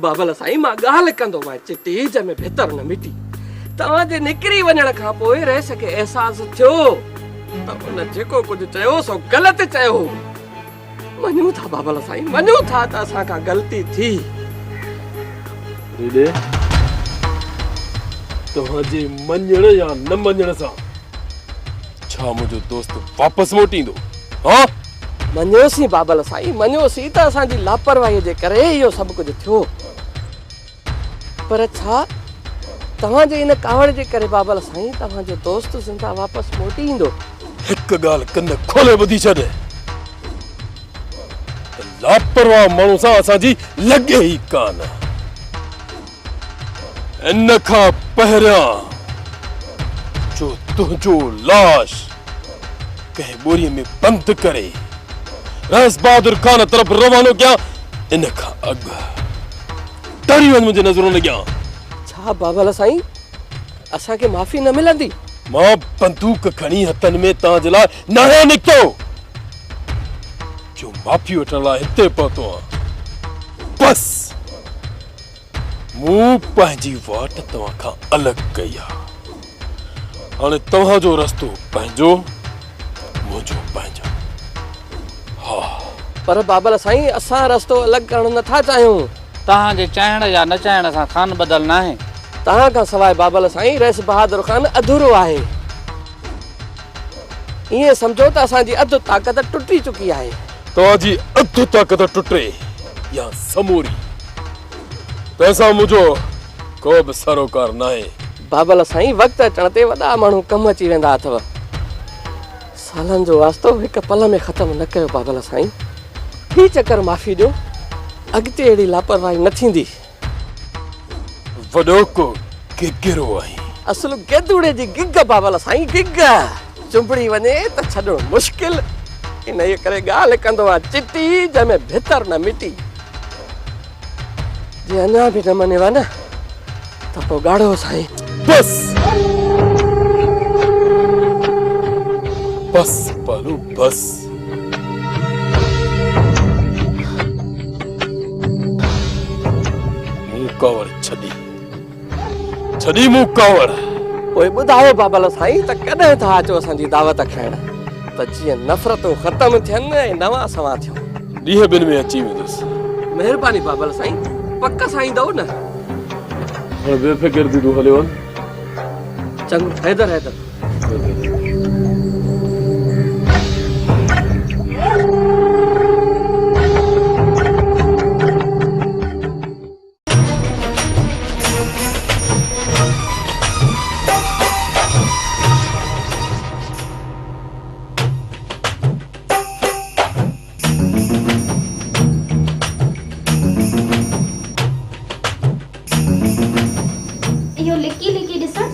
बाबल साईं मां ॻाल्हि कंदो मां चिटी जंहिंमें भितर न मिटी तव्हांजे निकिरी वञण खां पोइ रहिस खे अहसासु थियो त हुन जेको कुझु चयो सो ग़लति चयो। मञूं था बाबल साईं, मञूं था त असां खां ग़लती थी। तव्हांजे मञण या न मञण सां छा मुंहिंजो दोस्त वापसि मोटींदो? हाँ मञोसीं बाबल साईं, मञोसीं त असांजी लापरवाहीअ जे करे इहो सभु कुझु थियो। पर छा तव्हांजे इन कावड़ जे करे बाबल साईं तव्हांजो दोस्त ज़िंदा वापसि मोटी ईंदो? हिकु ॻाल्हि कन खोले ॿुधी छॾ, लापरवाह माण्हू सां असांजी लॻे ई कान। इन खां पहिरियां जो तुंहिंजो लाश कंहिं ॿोरीअ में बंदि करे रईस बहादुर खान तरफ़ रवानो कयां, इन खां अॻु डरी वञ मुंहिंजे नज़रों न ॻियां। छा बाबल साईं असांखे माफ़ी न मिलंदी? मां बंदूक खणी हथनि में तव्हांजे लाइ नाहे निकितो जो माफ़ी वठण लाइ हिते पहुतो आहियां। बस मूं पंहिंजी वाट तव्हां खां अलॻि कई आहे। हाणे तव्हांजो रस्तो पंहिंजो, मुंहिंजो पंहिंजो। हा पर बाबल साईं असां रस्तो अलॻि करणु नथा चाहियूं। तव्हांजे चाहिण या न चाहिण सां खान बदल न आहे। तव्हां खां सवाइ बाबल साईं रईस बहादुर खान अधूरो आहे। ईअं सम्झो त असांजी अधु ताक़त टुटी चुकी आहे। तव्हांजी अधु ताक़त टुटे या समूरी तंहिंसां मुंहिंजो को बि सरोकार न आहे। बाबल साईं वक़्तु अचण ते वॾा माण्हू कमु अची वेंदा अथव। सालनि जो वास्तो हिकु पल में ख़तमु न कयो बाबल साईं। ॿी चकर माफ़ी ॾियो, अॻिते अहिड़ी लापरवाही न थींदी। वॾो को गिगिरो आहे। असुल गेदूड़े जी गिग बाबल साईं, गिग चुंबड़ी वञे त छॾणु मुश्किल। इन जे करे ॻाल्हि कंदो आहे चिटी जंहिंमें भितर न मिटी। जे अञा बि न मञेव न त पोइ ॻाढ़ो साईं। बस बस पालू बस। मूं कावड़ छॾी मूं कावड़। पोइ ॿुधायो बाबल साईं त कॾहिं था अचो असांजी दावत खाइण त जीअं नफ़रतूं ख़तमु थियनि ऐं नवां सवां थियूं। ॾींहं ॿिनि में अची वेंदुसि। महिरबानी बाबल साईं, पक सां ईंदव न? हाणे बेफ़िक्र थी तूं हलियो वञ। चङो हैदर हैदर।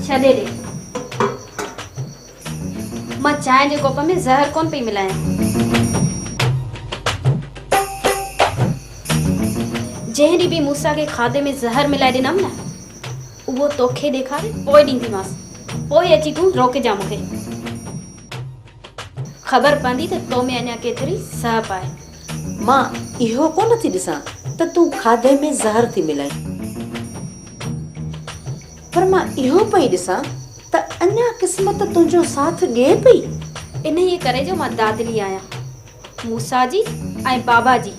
छॾे ॾे। मां चांहि जे कोप में ज़हर कोन पई मिलायां। जंहिं ॾींहुं बि मूसा खे खाधे में ज़हर मिलाए ॾिनमि न, उहो तोखे ॾेखारे पोइ ॾींदीमांसि। पोइ अची तूं रोकजां मूंखे। ख़बर पवंदी त तो में अञा केतिरी सहप आहे। मां इहो कोन थी ॾिसां त तूं खाधे में ज़हर थी मिलाई, पर मां इहो पई ॾिसां त अञा क़िस्मत तुंहिंजो साथ ॾिए पई। इन ई करे जो मां दादली आहियां, मूसा जी ऐं बाबा जी।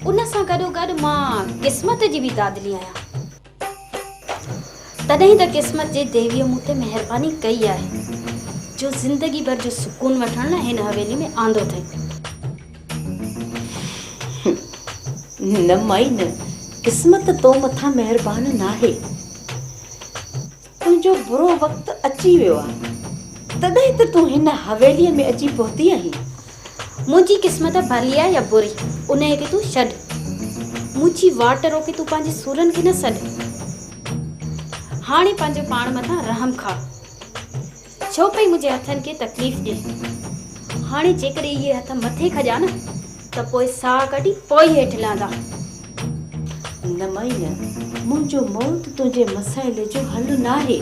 उन सां गॾोगॾु मां क़िस्मत जी बि दादली आहियां। तॾहिं त क़िस्मत जे देवीअ मूं ते महिरबानी कई आहे जो ज़िंदगी भर जो सुकून वठण लाइ हिन हवेली में आंदो अथई। न माई न, क़िस्मत तो मथां महिरबान नाहे। तुंहिंजो बुरो वक़्तु अची वियो आहे, तॾहिं त तूं हिन हवेलीअ में अची पहुती आहीं। मुंहिंजी क़िस्मत भली आहे या बुरी, उन खे तूं छॾ। मुंहिंजी वाट रोके तूं पंहिंजे सूरनि खे न सॾ। हाणे पंहिंजो पाण मथां रहम खा। छो पई मुंहिंजे हथनि खे तकलीफ़ ॾे? हाणे जेकॾहिं इहे हथ मथे खॼा न त पोइ साह कढी पोइ हेठि लहंदा। न माई न, मुंहिंजो मौत तुंहिंजे मसइले जो हल न आहे।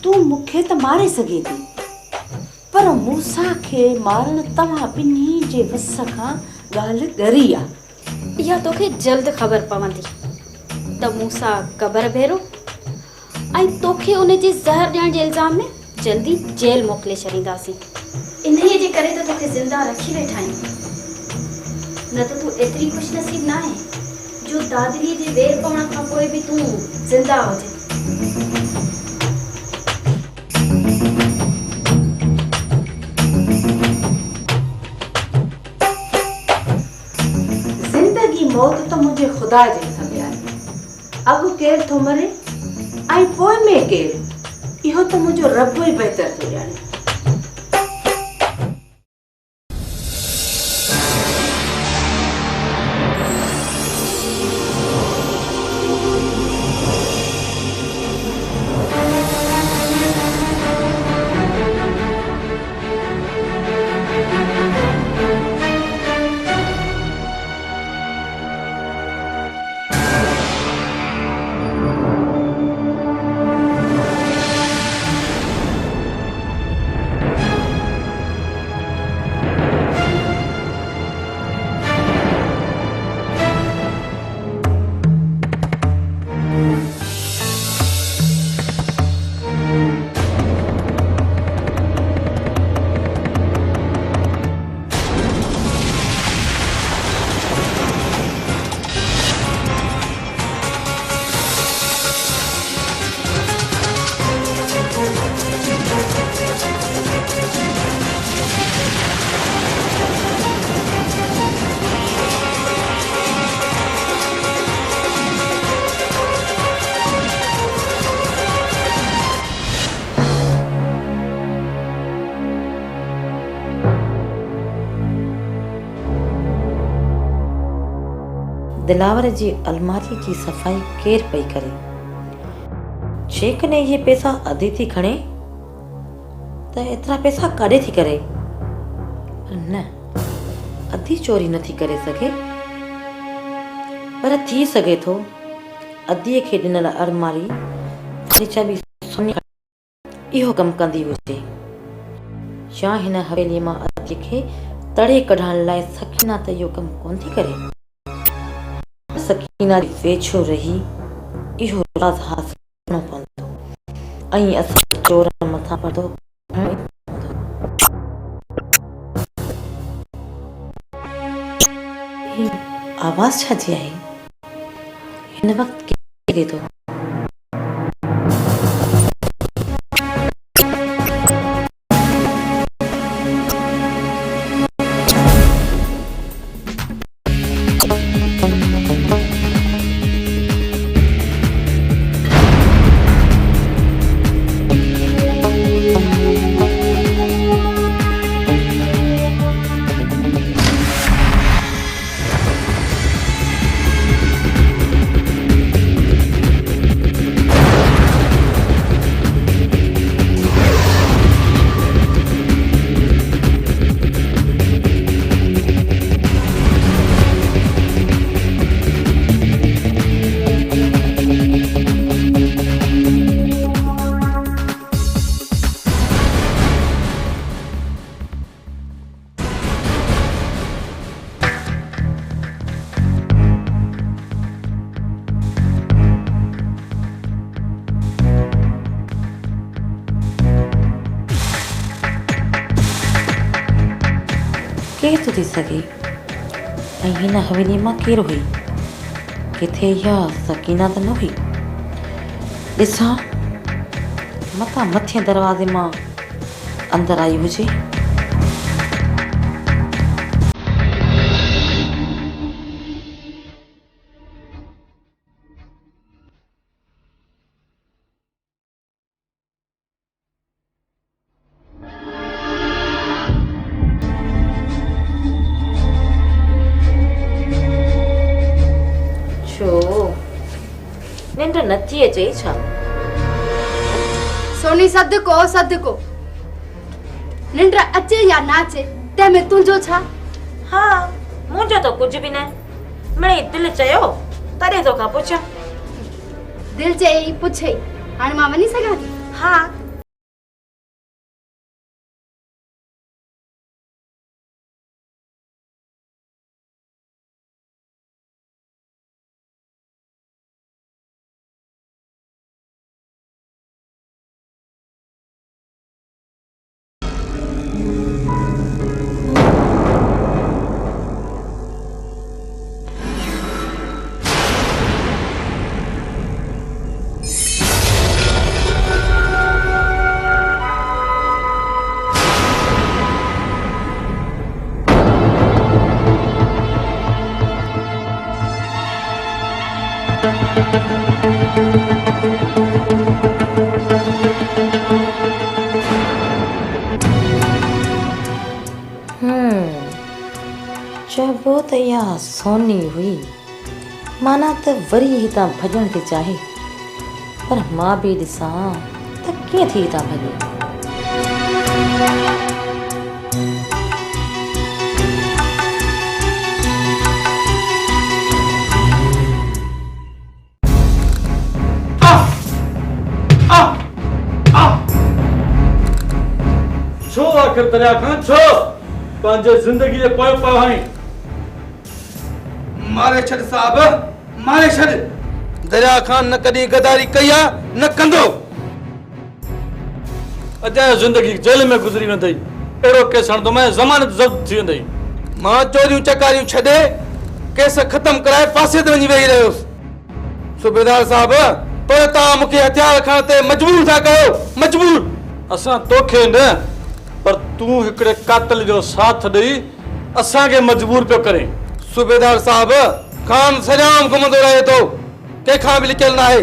तूं मूंखे त मारे सघे थी, पर मूसा खे मारण तव्हां ॿिन्ही जे वस खां ॻाल्हि ॻरी आहे। इहा तोखे जल्द ख़बर पवंदी त मूंसां क़बर भेरो ऐं तोखे उन जे ज़हर ॾियण जे इल्ज़ाम में जल्दी जेल मोकिले छॾींदासीं। इन्हीअ जे करे त तोखे ज़िंदा रखी वेठा आहियूं, न त तूं एतिरी ख़ुशनसीब न आहे जो दादरीअ जे वेर पवण खां पोइ बि तूं ज़िंदा हुजे। ज़िंदगी मौत त मुंहिंजे ख़ुदा जे हथ में आहे। अॻु केरु थो मरे ऐं पोइ में केरु, इहो त मुंहिंजो रब ई बहितर थो ॼाणे। दिलावर जी अलमारी जी सफ़ाई केरु पई करे? जेकॾहिं इहे पैसा अधे थी खणे त एतिरा पैसा काॾे थी करे? पर न, अधी चोरी नथी करे सघे, पर थी सघे थो अधीअ खे ॾिनल अलमारी चाबी सोनी इहो कमु कंदी हुजे, या हिन हवेलीअ मां अधीअ खे तड़े कढण लाइ सकीना त इहो कमु कोन थी करे। सकीना वेझो रही इहो राज़ हासिल करणो पवंदो ऐं असां चोर मथां पर्दो आवाज़ छा जी आहे? हिन वक़्तु केरु थो? केरु थो थी सघे? ऐं हिन हवेली मां केरु हुई? किथे इहा सकीना त न हुई? ॾिसां मथां मथे दरवाज़े मां अंदरि आई हुजे। निंड नथी अचे छा? सोनी सदको निंड अचे या ना अचे तंहिंमें तुंहिंजो छा? हा, मुंहिंजो त कुझु बि न। मिड़ई दिलि चयो तॾहिं तोखां पुछां। दिलि चई पुछे, हाणे मां वञी सघां थी? हा, चइबो त इहा सोनी हुई, माना त वरी हितां भॼण थी चाहे, पर मां बि ॾिसां त कीअं थी हितां भॼे। छो आखिर दरिया खान छो पंहिंजे ज़िंदगी जे पोइ पियो आहीं? मारे छॾ साहब, मारे छॾ। दरिया खान न कॾहिं गदारी कई आहे न कंदो। अॼु ज़िंदगी जेल में गुज़री वेंदई, अहिड़ो केस हणंदो मैं ज़मानत ज़ब्त थी वेंदई। मां चोरियूं चकारियूं छॾे केस ख़तम कराए पासे ते वञी वेही रहियोसि। सूबेदार साहब, पर तव्हां मूंखे हथियार खणण ते मजबूर था कयो, मजबूर। असां तोखे न, पर तूं हिकिड़े कातिल जो साथ ॾेई असांखे मजबूर पियो करे। सूबेदार साहब, खान सजाम घुमंदो रहे थो, कंहिंखां बि लिकियल न आहे।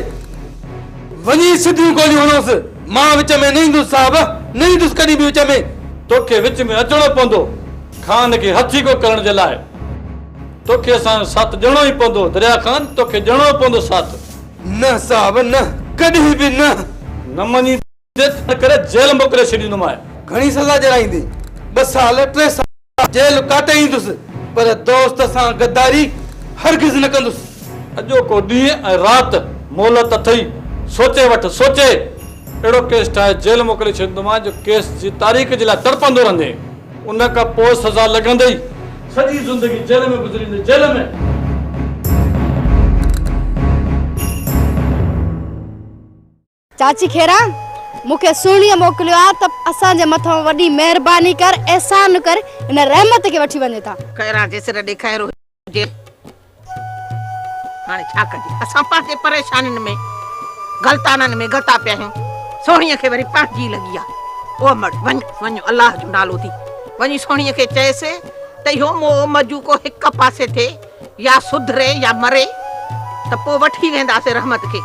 वञी सिधियूं गोलियूं हणोसि, मां विच में न ईंदुसि साहब, न ईंदुसि कॾहिं बि विच में। तोखे विच में अचणो पवंदो खान खे हथी को करण जे लाइ। तोखे असां साथ ॾियणो ई पवंदो। दरिया खान, तोखे ॾियणो पवंदो साथ। न साहब न, कॾहिं बि न। न मञी करे जेल मोकिले छॾींदोमांइ। घणी सज़ा ॼराईंदी, 2 साल 3 साल जेल काटे ईंदुसि, पर दोस्त सां गद्दारी हरगिज़ न कंदुसि। अॼोको ॾींहुं ऐं राति मोहलत अथई, सोचे वठ, सोचे। अहिड़ो केस ठाहे जेल मोकिले छॾींदोमांइ जो केस जी तारीख़ जे लाइ तड़पंदो रहंदे। उन खां पोइ सज़ा लॻंदई, सॼी ज़िंदगी जेल में गुज़रींदे, जेल में। चाची खेरा, मूंखे सुणीअ मोकिलियो आहे त असांजे मथां वॾी महिरबानी कर, एहसान कर, इन रहमत खे वठी वञे था। खैरा जे सिर ॾेखारियो हुजे, हाणे छा कजे? असां पंहिंजे परेशानियुनि में गलताननि में गलता पिया आहियूं। सोणीअ खे वरी पंहिंजी लॻी आहे। ओ मड़ वञो, अलाह जो नालो थी वञी सोणीअ खे चएसि त इहो मोह मजू को हिकु पासे थिए, या सुधरे या मरे, त पोइ वठी वेंदासीं रहमत खे।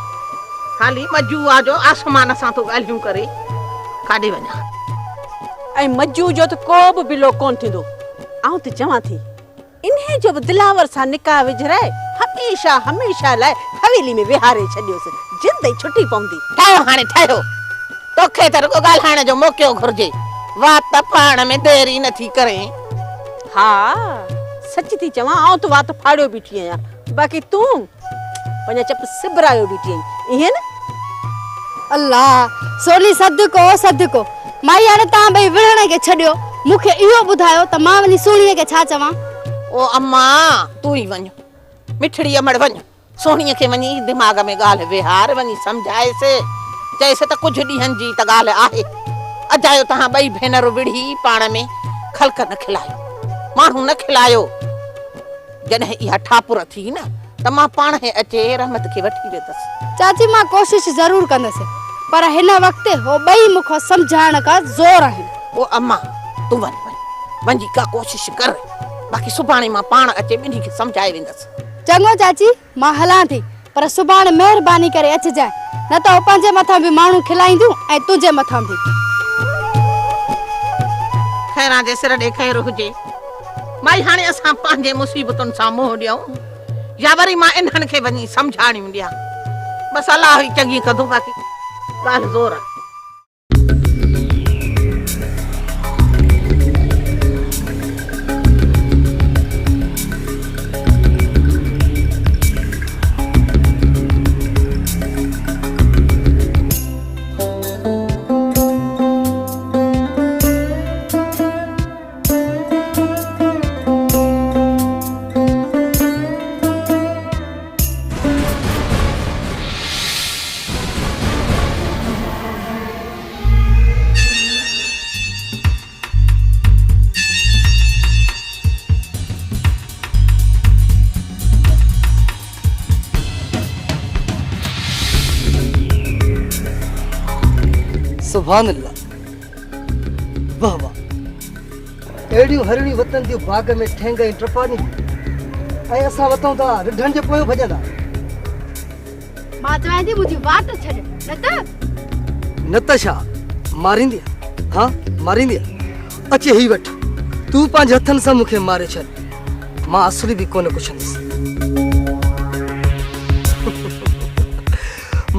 हाली मजू आ जो आसमान सां तो ॻाल्हियूं करे काॾे वञा। ऐं मजू जो त को बि बिलो कोन थींदो। आऊं त चवां थी, इन्हे जो बि दिलावर सां निकाह विझराए हमेशा हमेशा लाइ हवेली में विहारे छॾियोसि, जिंद ई छुटी पवंदी। ठाहियो हाणे ठाहियो, तोखे त रुॻो ॻाल्हाइण जो मौक़ो घुर्जे, वात पाइण में देरी नथी करे। हा सच थी चवां, आऊं त वात फाड़ियो बीठी आहियां, बाक़ी तूं पंहिंजा चप सिबरायो बीठी आहीं, ईअं न? अल्लाह, सोनी सदको सदको। माई हाणे तव्हां ॿई विढ़ण खे छॾियो, मूंखे इहो ॿुधायो त मां वञी सोणीअ खे छा चवां? ओ अम्मा, तूं ई वञ, मिठड़ी अमड़ वञ, सोणीअ खे वञी दिमाग़ में ॻाल्हि विहार, वञी सम्झाएसि, चएसि त कुझु ॾींहंनि जी त ॻाल्हि आहे। अजायो तव्हां ॿई भेनरूं विढ़ी पाण में खलक न खिलायो, माण्हू न खिलायो। जॾहिं इहा ठापुर थी न, त मां पाण ई अचे रहमत खे वठी वेंदसि। चाची, मां कोशिश ज़रूर कंदसि, पर हिन वक़्तु हो ॿई मूंखां सम्झाइण का ज़ोर आहिनि। ओ अम्मा, तूं वञी का कोशिश कर, बाक़ी सुभाणे मां पाण अचे ॿिन्ही खे सम्झाए वेंदसि। चङो चाची, मां हलां थी, पर सुभाणे महिरबानी करे अचिजांइ, न त पंहिंजे मथां बि माण्हू खिलाईंदियूं ऐं तुंहिंजे मथां बि। खैरा जे सिर ॾे खैर हुजे। माई हाणे असां पंहिंजे मुसीबतुनि सां मोह ॾियूं, या वरी मां इन्हनि खे वञी सम्झाणियूं ॾियां? बसि अलाह ई चङी कंदो, बाक़ी ॻाल्हि ज़ोर आहे। सुभान अल्लाह, वाह वाह। एड़ियूं हरिणियूं वतन जूं बाग में ठेंग ऐं ट्रपानी, ऐं असां वतूं था रिढनि जे पोयों भॼंदा। मां चवां थी मुंहिंजी वात छॾ, न त छा मारींदी? हाँ मारींदी। अचे ही वठ, तू पंहिंजे हथनि सां मूंखे मारे छॾ, मां असुरी बि कोन पुछंदुसि।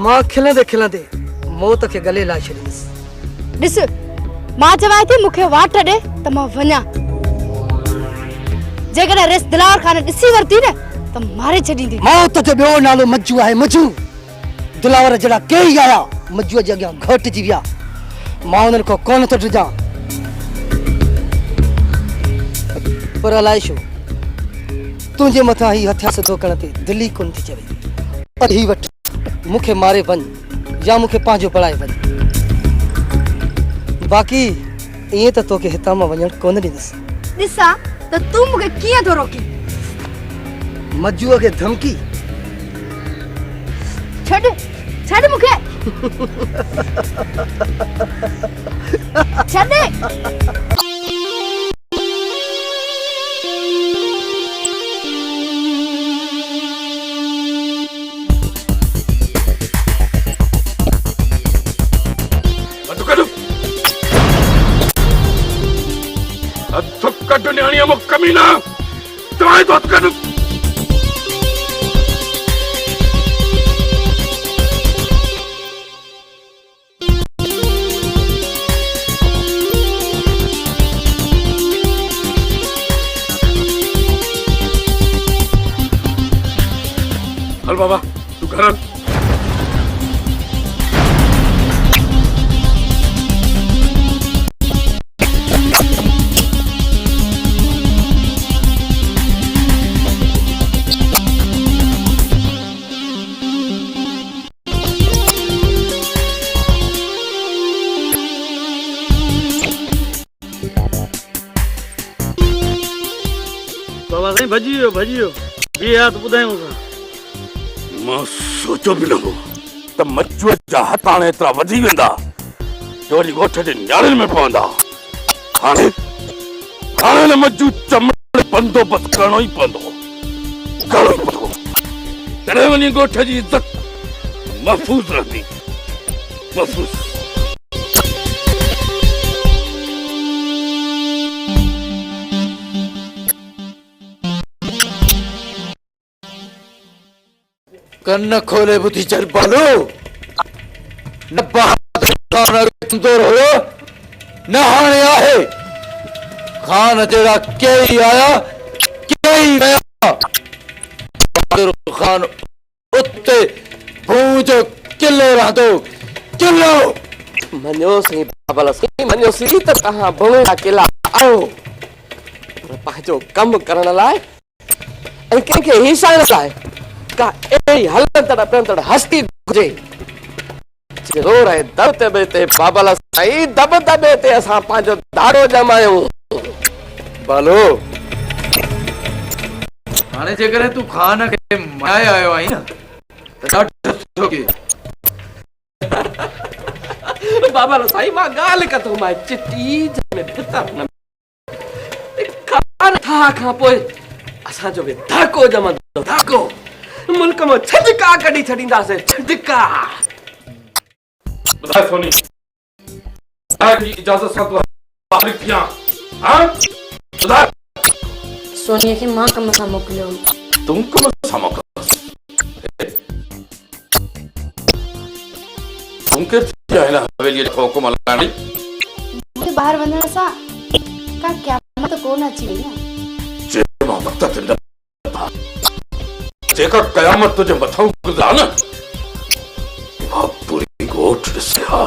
मां खिलंदे खिलंदे मौत खे गले लाइ छॾींदुसि। ॾिस, मां चवां थी मूंखे वाट ॾे त मां वञा। जेकॾहिं रेस दिलावर खान ॾिसी वरिती न त मारे छॾींदी। मौत जो ॿियो नालो मज्जू आहे, मज्जू। दिलावर जहिड़ा कई आया मज्जूअ जे अॻियां घटिजी विया। मां उन्हनि खां कोन थो डिॼां, पर अलाए छो तुंहिंजे मथां ही हथियार सिधो करण ते दिलि ई कोन थी चवे। अॼु ही वठ, मूंखे मारे वञ या मूंखे पंहिंजो बणाए वञ। बाक़ी ईअं त तोखे हितां मां वञणु कोन ॾींदुसि। ॾिसां त तूं मूंखे कीअं थो रोकी। मज्जूअ खे धमकी छॾ छॾ मूंखे। छॾ। कमीना तुम्हारे दोस्त कर हल बाबा तू घर भजियो भजियो बि हाथ ॿुधायूं मां सोचो बि न हो त मज्जूअ जा हथ हाणे एतिरा वधी वेंदा जो वरी ॻोठ जे न्याणियुनि में पवंदा। हाणे हाणे न मज्जू चमड़े बंदोबस्त करणो ई पवंदो, तॾहिं वञी ॻोठ जी इज़त महफ़ूज़ रहंदी। महफ़ूज़ कन्न खोले बुद्धि चल बालो। न बहादुर खान कमजोर हो न हाणे आहे। खान जहिड़ा कई आया कई गया। बहादुर खान उते भूं जो किलो रहंदो, किलो। मञो सी बाबल सी, मञो सी त तव्हां भूं जा किला आहियो, पर पंहिंजो कमु करण लाइ ऐं कंहिंखे हिसाइण लाइ का अहिड़ी हलंदड़ पियंदड़ हस्ती घुरिजे रो रहे दब दबे ते बाबल साईं, दब दबे ते असां पंहिंजो दाड़ो जमायूं। बालो हाणे जेकॾहिं तूं खान खे माए आयो आहीं न त ॾाढो सुठो कयो। बाबल साईं मां ॻाल्हि कंदो मां चिटी जंहिंमें भितर न खान था खां पोइ असांजो बि धाको जमंदो, धाको। मुल्क में छदका कढी छॾींदासीं, छदका। ॿुधाए सोनी, की इजाज़त सां तूं फ़ारिग़ थियां? हाँ ॿुधाए। सोनीअ खे मां कम सां मोकिलियो। तूं कम सां मोकिलियोसि? तूं केरु थी आहे हिन हवेलीअ जो हुकुम हलाइणी? मूंखे ॿाहिरि वञण सां का क़यामत कोन अची वई न। जे मां वक़्त ते न जेका क़यामत तुझे मथां गुज़रा न मां पूरी ॻोठ ॾिसे हा।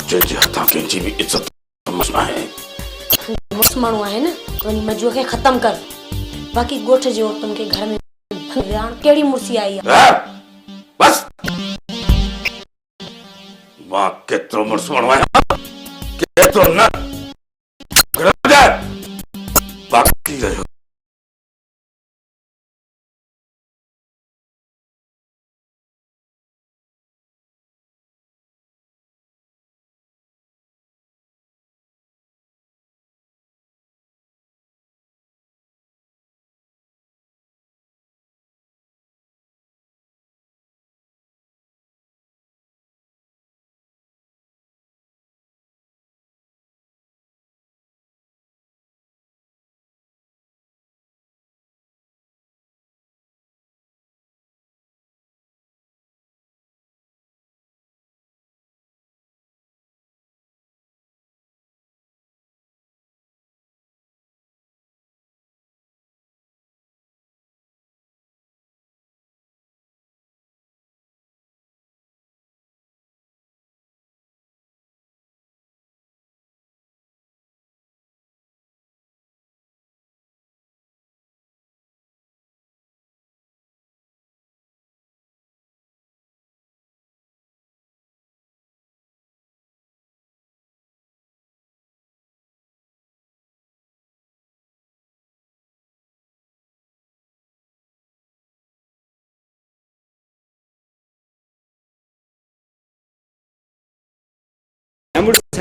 जंहिंजे हथां कंहिंजी बि इज़त समझ न आहे। मुस माण्हू आहे न त वञी मजुअ खे ख़तम कर। बाक़ी ॻोठ जी औरतुनि खे घर में विहारण कहिड़ी मुर्सी आई आहे? बस मां केतिरो मुड़ुसु माण्हू आहियां केतिरो न। बाक़ी रहियो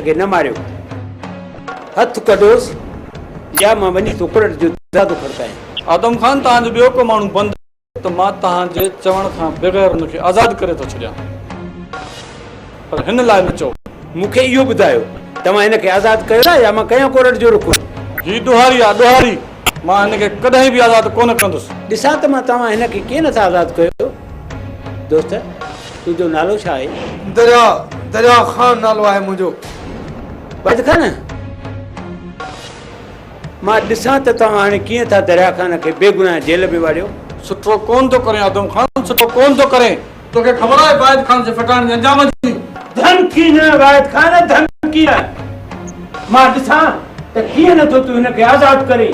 हिनखे न मारियो हथ कढोसि या मां वञी तो कुरट जो दादो खड़कायां आदम खान तव्हांजो ॿियो को माण्हू बंदि त मां तव्हांजे चवण खां बग़ैर हुनखे आज़ादु करे थो छॾियां पर हिन लाइ न चओ मूंखे इहो ॿुधायो तव्हां हिनखे आज़ादु कयो था या मां कयां कोरट जो रुख ही ॾोहारी आहे ॾोहारी मां हिनखे कॾहिं बि आज़ादु कोन कंदुसि ॾिसां त मां तव्हां हिनखे कीअं नथा आज़ादु कयो दोस्त तुंहिंजो नालो छा आहे दरिया खान नालो आहे मुंहिंजो बद खान मां ॾिसां त तव्हां हाणे कीअं था दरिया खान खे बेगुनाह जेल में वाड़ियो सुठो कोन थो करे आदम खान सुठो कोन थो करे तोखे ख़बर आहे वाहिद खान जे फटाइण जे अंजाम जी धमकी न वाहिद खान धमकी न मां ॾिसां त कीअं नथो तूं हिनखे आज़ादु करे